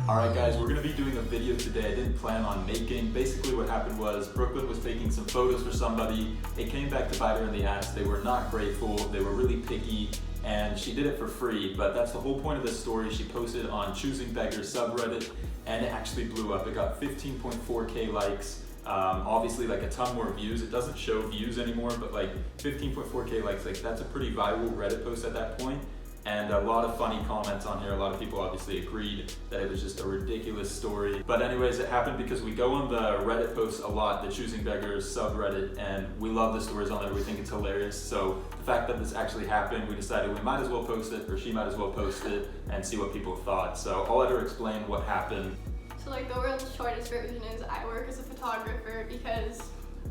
Alright guys, we're going to be doing a video today I didn't plan on making. Basically what happened was Brooklyn was taking some photos for somebody. It came back to bite her in the ass. They were not grateful, they were really picky, and she did it for free. But that's the whole point of this story. She posted on ChoosingBeggars subreddit and it actually blew up. It got 15.4k likes. Obviously like a ton more views. It doesn't show views anymore, but like 15.4k likes, like that's a pretty viral Reddit post at that point. And a lot of funny comments on here. A lot of people obviously agreed that it was just a ridiculous story. But anyways, it happened because we go on the Reddit posts a lot, the ChoosingBeggars subreddit, and we love the stories on there. We think it's hilarious. So the fact that this actually happened, we decided we might as well post it, or she might as well post it, and see what people thought. So I'll let her explain what happened. So like the world's shortest version is I work as a photographer because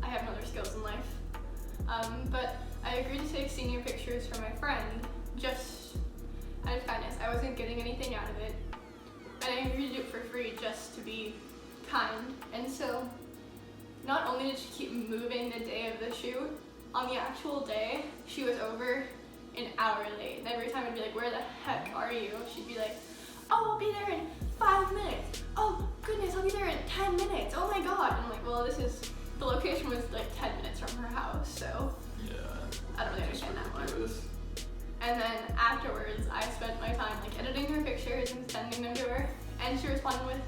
I have no other skills in life. But I agreed to take senior pictures for my friend just out of kindness. I wasn't getting anything out of it, and I agreed to do it for free just to be kind. And so not only did she keep moving the day of the shoot, on the actual day she was over an hour late. And every time I'd be like, where the heck are you? She'd be like, oh, I'll be there in 5 minutes. Oh goodness, I'll be there in 10 minutes. Oh my god. And I'm like, well, the location was like 10 minutes from her house, so Yeah. I don't really understand that one. And then afterwards, I spent my time like editing her pictures and sending them to her, and she responded with,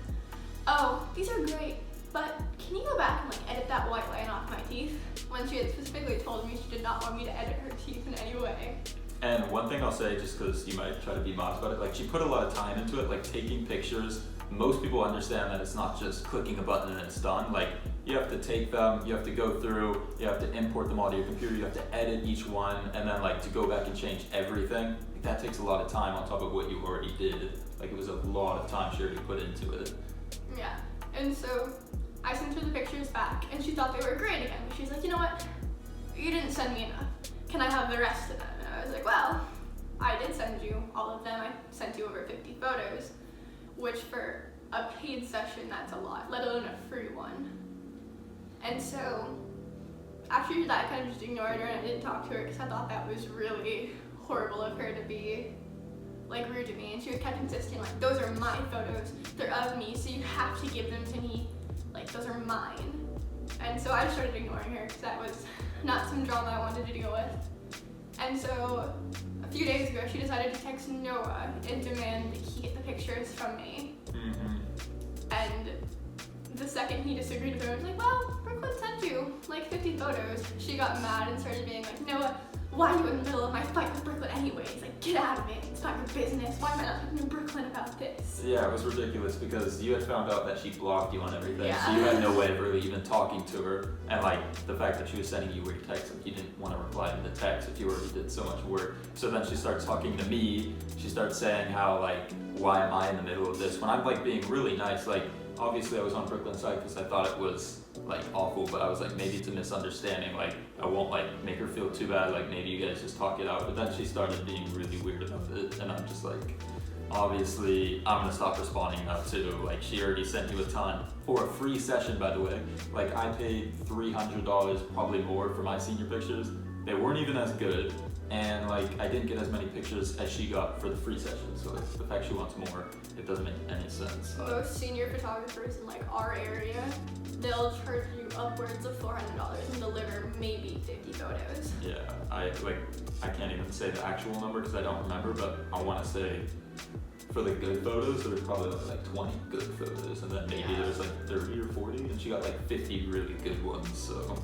oh, these are great, but can you go back and like edit that white line off my teeth? When she had specifically told me she did not want me to edit her teeth in any way. And one thing I'll say, just because you might try to be modest about it, like she put a lot of time into it, like taking pictures. Most people understand that it's not just clicking a button and it's done. Like you have to take them, you have to go through, you have to import them onto your computer, you have to edit each one, and then like to go back and change everything. Like, that takes a lot of time on top of what you already did. Like it was a lot of time she already put into it. Yeah, and so I sent her the pictures back, and she thought they were great again. But she's like, you know what? You didn't send me enough. Can I have the rest of them? And I was like, well, I did send you all of them. I sent you over 50 photos, which for a paid session, that's a lot, let alone a free one. And so after that, I kind of just ignored her and I didn't talk to her because I thought that was really horrible of her to be like rude to me. And she was kept insisting like, those are my photos, they're of me, so you have to give them to me, like those are mine. And so I just started ignoring her because that was not some drama I wanted to deal with. And so a few days ago, she decided to text Noah and demand that he get the pictures from me. And the second he disagreed with her, I was like, well, Brooklyn sent you like 50 photos. She got mad and started being like, Noah, why are you in the middle of my fight with Brooklyn anyways? Like, get out of it. It's not your business. Why am I not talking to Brooklyn about this? Yeah, it was ridiculous because you had found out that she blocked you on everything, Yeah. so you had no way of really even talking to her. And like the fact that she was sending you weird texts, like you didn't want to reply to the text if you already did so much work. So then she starts talking to me. She starts saying how like, why am I in the middle of this? When I'm like being really nice, like obviously I was on Brooklyn's side because I thought it was like awful, but I was like, maybe it's a misunderstanding, like I won't like make her feel too bad, like maybe you guys just talk it out. But then she started being really weird about it, and I'm just like, obviously I'm gonna stop responding now too. Like she already sent you a ton for a free session, by the way. Like I paid $300, probably more, for my senior pictures. They weren't even as good, and like I didn't get as many pictures as she got for the free session. So like, the fact she wants more, it doesn't make any sense. Most senior photographers in like our area, they'll charge you upwards of $400 and deliver maybe 50 photos. Yeah, I can't even say the actual number because I don't remember, but I want to say for the good photos, there was probably only like 20 good photos, and then maybe there's like 30 or 40, and she got like 50 really good ones. So.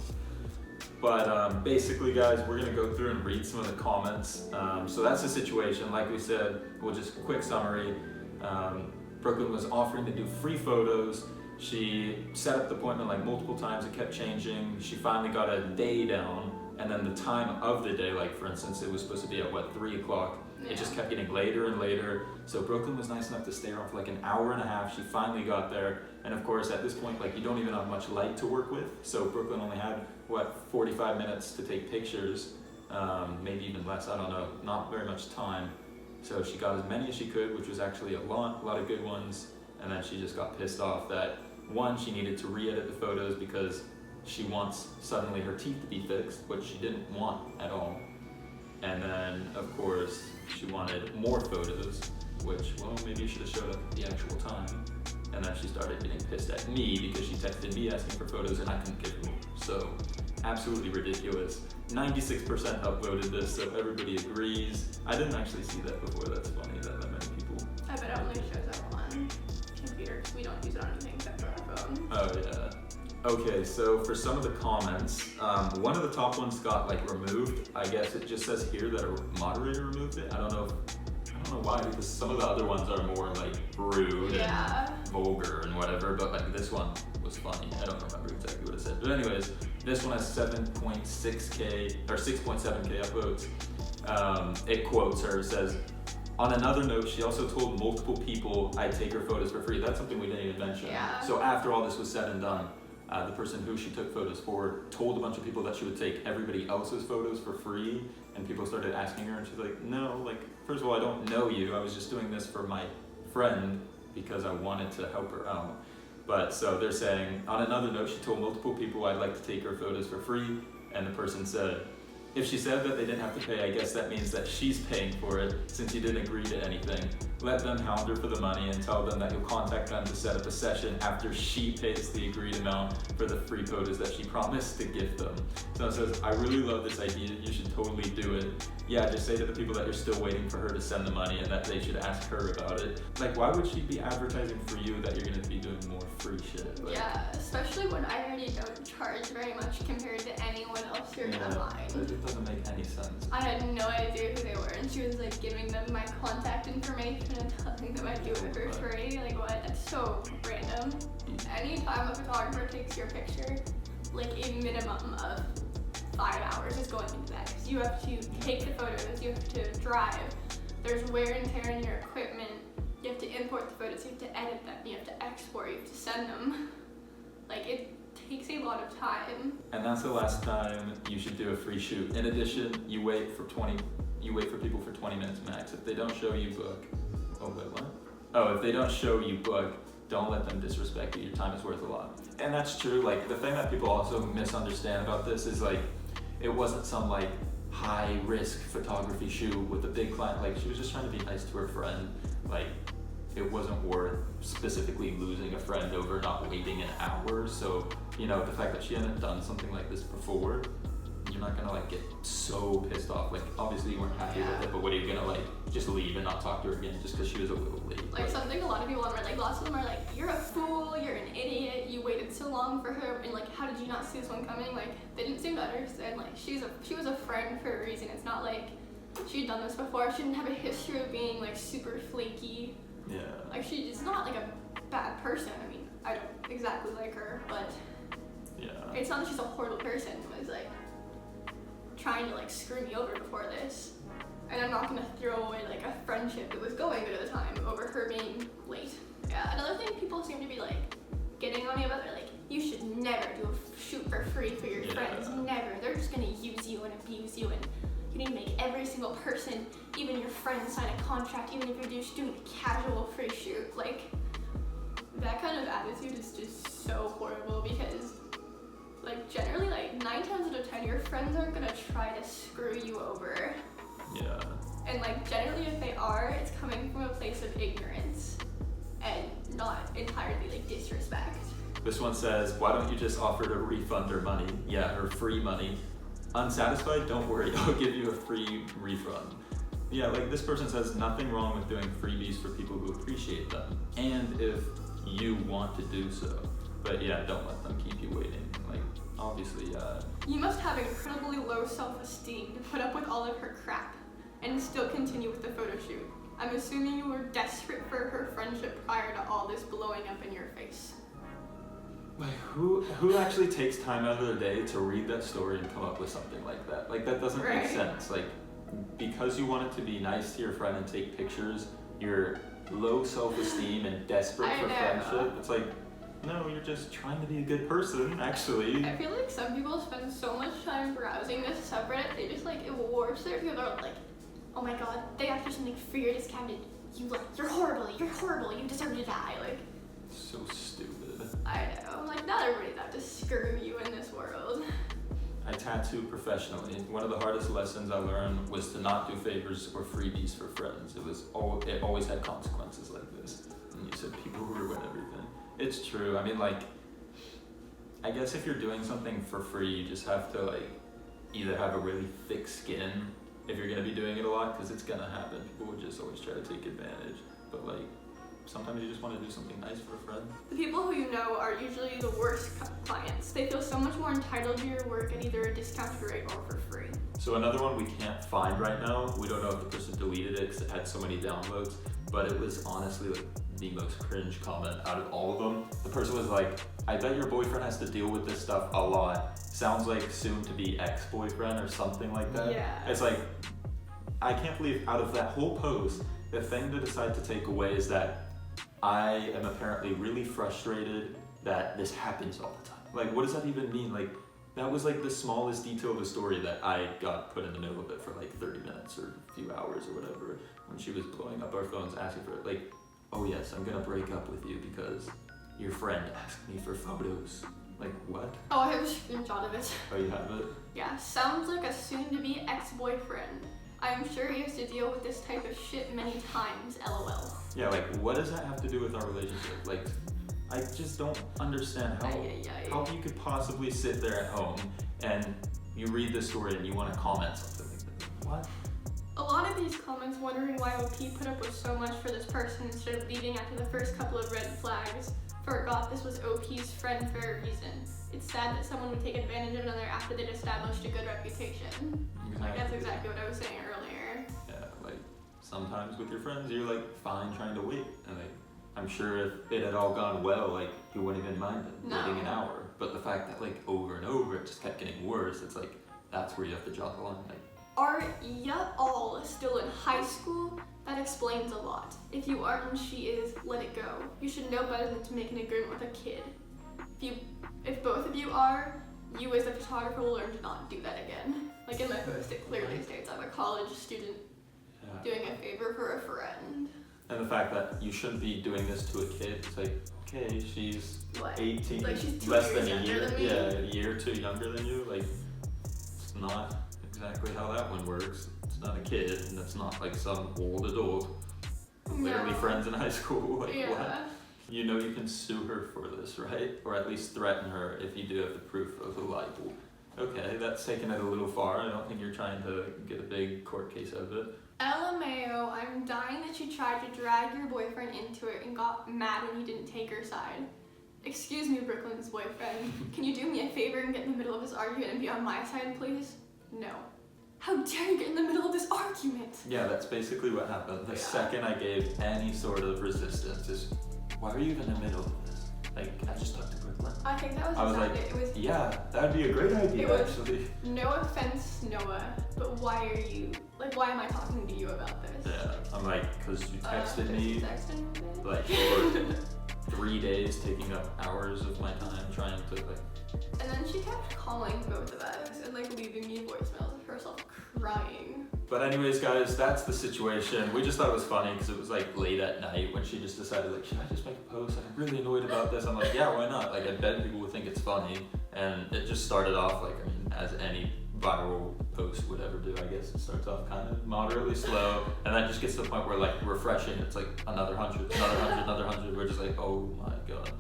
But basically, guys, we're gonna go through and read some of the comments. So that's the situation. Like we said, we'll just quick summary. Brooklyn was offering to do free photos. She set up the appointment like multiple times. It kept changing. She finally got a day down, and then the time of the day, like for instance, it was supposed to be at 3 o'clock. Yeah. It just kept getting later and later. So Brooklyn was nice enough to stay around for like an hour and a half. She finally got there. And of course, at this point, like you don't even have much light to work with. So Brooklyn only had, 45 minutes to take pictures, maybe even less, I don't know, not very much time. So she got as many as she could, which was actually a lot of good ones. And then she just got pissed off that, one, she needed to re-edit the photos because she wants suddenly her teeth to be fixed, which she didn't want at all. And then, of course, she wanted more photos. which, well, maybe you should have showed up at the actual time. And then she started getting pissed at me because she texted me asking for photos and I couldn't give her. So, absolutely ridiculous. 96% upvoted this, so everybody agrees. I didn't actually see that before. That's funny that many people. I bet it only shows up on computer because we don't use it on anything except for our phone. Oh yeah. Okay, so for some of the comments, one of the top ones got like removed. I guess it just says here that a moderator removed it. I don't know why, because some of the other ones are more like rude and vulgar and whatever, but like this one was funny. I don't remember exactly what it said. But anyways, this one has 7.6K or 6.7K upvotes. It quotes her, says, on another note, she also told multiple people I'd take her photos for free. That's something we didn't even mention. Yeah. So after all this was said and done, the person who she took photos for told a bunch of people that she would take everybody else's photos for free, and people started asking her, and she's like, no, like, first of all, I don't know you. I was just doing this for my friend because I wanted to help her out. But so they're saying, on another note, she told multiple people I'd like to take her photos for free, and the person said, if she said that they didn't have to pay, I guess that means that she's paying for it since you didn't agree to anything. Let them hound her for the money and tell them that you'll contact them to set up a session after she pays the agreed amount for the free photos that she promised to give them. So it says, I really love this idea. You should totally do it. Yeah, just say to the people that you're still waiting for her to send the money and that they should ask her about it. Like, why would she be advertising for you that you're going to be doing more free shit? Like, yeah, especially when I already don't charge very much compared to anyone else you're gonna find. It doesn't make any sense. I had no idea who they were, and she was like giving them my contact information and telling them I'd do it for free. Like, what? That's so random. Anytime a photographer takes your picture, like a minimum of 5 hours is going into that, because you have to take the photos, you have to drive, there's wear and tear in your equipment, you have to import the photos, you have to edit them, you have to export, you have to send them. Like, it takes a lot of time. And that's the last time you should do a free shoot. In addition, you wait for people for 20 minutes max. If they don't show you, book. Oh wait, what? Oh, if they don't show you, book. Don't let them disrespect you. Your time is worth a lot. And that's true. Like, the thing that people also misunderstand about this is like, it wasn't some like high risk photography shoot with a big client. Like, she was just trying to be nice to her friend. Like, it wasn't worth specifically losing a friend over not waiting an hour. So, you know, the fact that she hadn't done something like this before, you're not gonna like get so pissed off. Like, obviously you weren't happy with it, but what are you gonna like just leave and not talk to her again just because she was a little late? Like, something a lot of people on Reddit, like lots of them are like, you're a fool, you're an idiot, you waited so long for her, and like, how did you not see this one coming? Like, they didn't seem to understand, like, she was a friend for a reason. It's not like she'd done this before. She didn't have a history of being like super flaky. Yeah. Like, she's not like a bad person. I mean, I don't exactly like her, but yeah, it's not that she's a horrible person. It was like trying to like screw me over before this, and I'm not gonna throw away like a friendship that was going good at the time over her being late. Yeah. Another thing people seem to be like getting on me about, they're like, you should never do a shoot for free for your friends. Never. They're just gonna use you and abuse you, and you need to make every single person, even your friends, sign a contract, even if you're just doing a casual free shoot. Like, that kind of attitude is just so horrible, because like, generally, like 9 times out of 10, your friends aren't gonna try to screw you over. Yeah. And like, generally if they are, it's coming from a place of ignorance and not entirely like disrespect. This one says, why don't you just offer to refund her money? Yeah, her free money. Unsatisfied? Don't worry, I'll give you a free refund. Yeah, like, this person says nothing wrong with doing freebies for people who appreciate them, and if you want to do so. But yeah, don't let them keep you waiting. Like, obviously, You must have incredibly low self-esteem to put up with all of her crap and still continue with the photo shoot. I'm assuming you were desperate for her friendship prior to all this blowing up in your face. like, who actually takes time out of their day to read that story and come up with something like that? Like, that doesn't make sense. Like, because you want it to be nice to your friend and take pictures, you're low self-esteem and desperate for friendship. It's like, no, you're just trying to be a good person, actually. I feel like some people spend so much time browsing this subreddit, they just like, it warps their view. They're like, oh my god, they have to do something free or discounted. You're horrible, you deserve to die. Like, So stupid. I know, like, not everybody's out to screw you in this world. I tattoo professionally, one of the hardest lessons I learned was to not do favors or freebies for friends. It always had consequences like this. And you said people ruin everything. It's true. I mean, like, I guess if you're doing something for free, you just have to like either have a really thick skin if you're gonna be doing it a lot, because it's gonna happen. People would just always try to take advantage. But like, sometimes you just want to do something nice for a friend. The people who you know are usually the worst clients. They feel so much more entitled to your work at either a discounted rate or for free. So another one we can't find right now. We don't know if the person deleted it because it had so many downloads, but it was honestly like the most cringe comment out of all of them. The person was like, I bet your boyfriend has to deal with this stuff a lot. Sounds like soon to be ex-boyfriend or something like that. Yeah. It's like, I can't believe out of that whole post, the thing to decide to take away is that I am apparently really frustrated that this happens all the time. Like, what does that even mean? Like, that was like the smallest detail of the story that I got put in the middle of it for like 30 minutes or a few hours or whatever, when she was blowing up our phones asking for it. Like, oh yes, I'm gonna break up with you because your friend asked me for photos. Like, what? Oh, I have a screenshot of it. Oh, you have it? Yeah, sounds like a soon-to-be ex-boyfriend. I'm sure he has to deal with this type of shit many times, LOL. Yeah, like, what does that have to do with our relationship? Like, I just don't understand how you could possibly sit there at home and you read this story and you want to comment something like that. What? A lot of these comments wondering why OP put up with so much for this person instead of leading after the first couple of red flags. Forgot this was OP's friend for a reason. It's sad that someone would take advantage of another after they'd established a good reputation. Exactly. Like, that's exactly what I was saying earlier. Yeah, like, sometimes with your friends, you're like, fine trying to wait. And like, I'm sure if it had all gone well, like, you wouldn't even mind it, waiting an hour. But the fact that like over and over, it just kept getting worse, it's like, that's where you have to draw the line. Like, are ya all still in high school? That explains a lot. If you aren't and she is, let it go. You should know better than to make an agreement with a kid. If both of you are, you as a photographer will learn to not do that again. Like in my post, it clearly states I'm a college student doing a favor for a friend. And the fact that you shouldn't be doing this to a kid, it's like, okay, she's What? 18, Like she's 2 less years than a younger year, than me? yeah, a year or two younger than you. Like, it's not exactly how that one works. It's not a kid, and it's not like some old adult. Literally No. friends in high school. Like, Yeah. what? You know you can sue her for this, right? Or at least threaten her if you do have the proof of the libel. Okay, that's taking it a little far. I don't think you're trying to get a big court case out of it. LMAO, I'm dying that you tried to drag your boyfriend into it and got mad when you didn't take her side. Excuse me, Brooklyn's boyfriend. Can you do me a favor and get in the middle of this argument and be on my side, please? No. How dare you get in the middle of this argument? Yeah, that's basically what happened. The second I gave any sort of resistance, is why are you even in the middle of this? Like, I just talked to Brooklyn. I think that was I was exactly like, it. Was yeah, that'd be a great idea, It was- actually. no offense, Noah, but why are you, like, why am I talking to you about this? Yeah, I'm like, because you texted me, You texted me? like, for 3 days, taking up hours of my time trying to, like... And then she kept calling both of us and, like, leaving me voicemails of herself crying. But anyways, guys, that's the situation. We just thought it was funny because it was, like, late at night when she just decided, like, should I just make a post? I'm really annoyed about this. I'm like, yeah, why not? Like, I bet people would think it's funny. And it just started off, like, I mean, as any viral post would ever do, I guess. It starts off kind of moderately slow, and then just gets to the point where, like, refreshing, it's like another 100, another 100, another 100. We're just like, oh my god.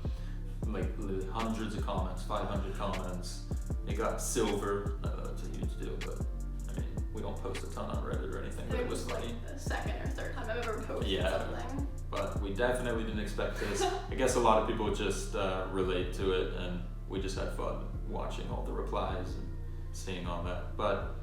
Like, literally hundreds of comments, 500 comments. It got silver. It's a huge deal, but I mean, we don't post a ton on Reddit or anything, but it was funny. Like the second or third time I've ever posted something. But we definitely didn't expect this. I guess a lot of people just relate to it, and we just had fun watching all the replies and seeing all that. But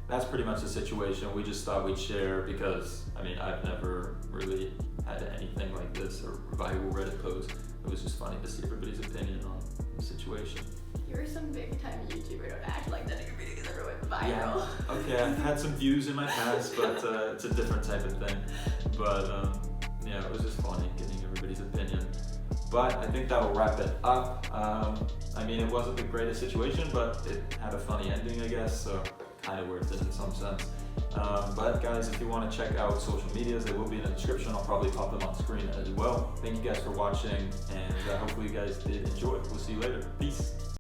that's pretty much the situation. We just thought we'd share because, I mean, I've never really had anything like this or viral Reddit post. It was just funny to see everybody's opinion on the situation. You're some big time YouTuber, don't act like that your videos ever went viral. Yeah, okay, I've had some views in my past, but it's a different type of thing. But yeah, it was just funny getting everybody's opinion. But I think that'll wrap it up. I mean, it wasn't the greatest situation, but it had a funny ending, I guess, so kind of worth it in some sense. But guys, if you want to check out social medias, they will be in the description. I'll probably pop them on screen as well. Thank you guys for watching, and hopefully you guys did enjoy. We'll see you later. Peace.